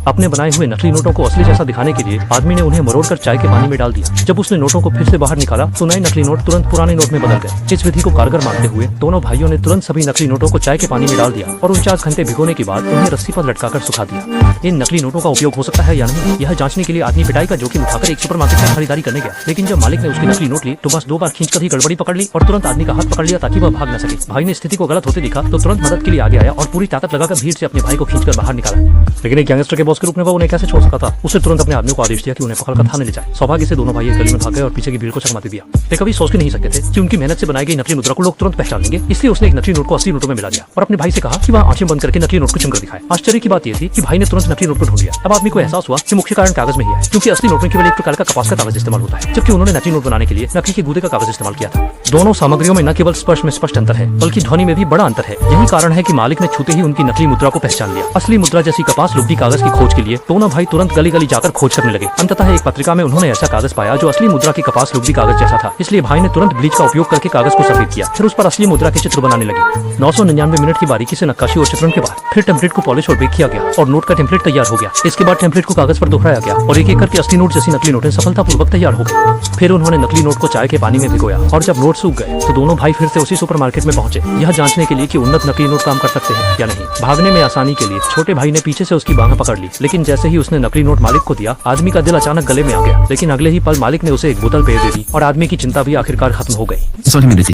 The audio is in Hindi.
अपने बनाए हुए नकली नोटों को असली जैसा दिखाने के लिए आदमी ने उन्हें मरोड़कर चाय के पानी में डाल दिया। जब उसने नोटों को फिर से बाहर निकाला तो नए नकली नोट तुरंत पुराने नोट में बदल गए। इस विधि को कारगर मानते हुए दोनों भाइयों ने तुरंत सभी नकली नोटों को चाय के पानी में डाल दिया और 49 घंटे भिगोने के बाद उन्हें रस्सी पर लटकाकर सुखा दिया। इन नकली नोटों का उपयोग हो सकता है या नहीं, यह जांचने के लिए आदमी पिटाई का जोखिम उठाकर एक सुपरमार्केट में खरीदारी करने गया। लेकिन जब मालिक ने उसकी नकली नोट ली तो बस 2 बार खींचकर ही गड़बड़ी पकड़ ली और तुरंत आदमी का हाथ पकड़ लिया ताकि वह भाग न सके। भाई ने स्थिति को गलत होते देखा तो तुरंत मदद के लिए आगे आया और पूरी ताकत लगाकर भीड़ से अपने भाई को खींचकर बाहर निकाला। लेकिन एक गैंगस्टर के बॉस के रूप में वह उन्हें कैसे छोड़ सकता था। उसने तुरंत अपने आदमियों को आदेश दिया कि उन्हें पकड़कर थाने ले जाए। सौभाग्य से दोनों भाई एक गली में भाग गए और पीछे की भीड़ को चकमा दे दिया। वे कभी सोच भी नहीं सकते थे कि उनकी मेहनत से बनाई गई नकली मुद्रा को लोग तुरंत पहचान लेंगे। इसलिए उसने एक नकली नोट को असली नोटों में मिला दिया और अपने भाई से कहा कि वह आंखें बंद करके नकली नोट को चुनकर दिखाए। आश्चर्य की बात यह थी कि भाई ने तुरंत नकली नोट को ढूंढ लिया। अब आदमी को एहसास हुआ कि मुख्य कारण कागज में ही है, क्योंकि असली नोट में केवल एक प्रकार का कपास का कागज इस्तेमाल होता है, जबकि उन्होंने नकली नोट बनाने के लिए नकली के गूदे का कागज इस्तेमाल किया था। दोनों सामग्रियों में न केवल स्पर्श में स्पष्ट अंतर है बल्कि ध्वनि में भी बड़ा अंतर है। यही कारण है कि मालिक ने छूते ही उनकी नकली मुद्रा को पहचान लिया। असली मुद्रा जैसी कपास लुगदी कागज की खोज के लिए दोनों भाई तुरंत गली गली जाकर खोज करने लगे। अंततः एक पत्रिका में उन्होंने ऐसा कागज पाया जो असली मुद्रा की कपास लुगदी कागज जैसा था। इसलिए भाई ने तुरंत ब्लीच का उपयोग करके कागज को सफेद किया, फिर उस पर असली मुद्रा के चित्र बनाने लगे। 999 मिनट की बारीकी से नक्काशी और चित्रण के बाद फिर टेम्पलेट को पॉलिश और बेक किया गया और नोट का टेम्पलेट तैयार हो गया। इसके बाद टेम्पलेट को कागज पर दोहराया गया और एक एक करके असली नोट जैसी नकली नोटें सफलतापूर्वक तैयार हो गई। फिर उन्होंने नकली नोट को चाय के पानी में भिगोया और जब नोट सूख गए तो दोनों भाई फिर से उसी सुपरमार्केट में पहुंचे, यह जांचने के लिए कि उन्नत नकली नोट काम कर सकते हैं या नहीं। भागने में आसानी के लिए छोटे भाई ने पीछे से उसकी बांह पकड़ ली, लेकिन जैसे ही उसने नकली नोट मालिक को दिया आदमी का दिल अचानक गले में आ गया। लेकिन अगले ही पल मालिक ने उसे एक बोतल पेय दे दी और आदमी की चिंता भी आखिरकार खत्म हो गई।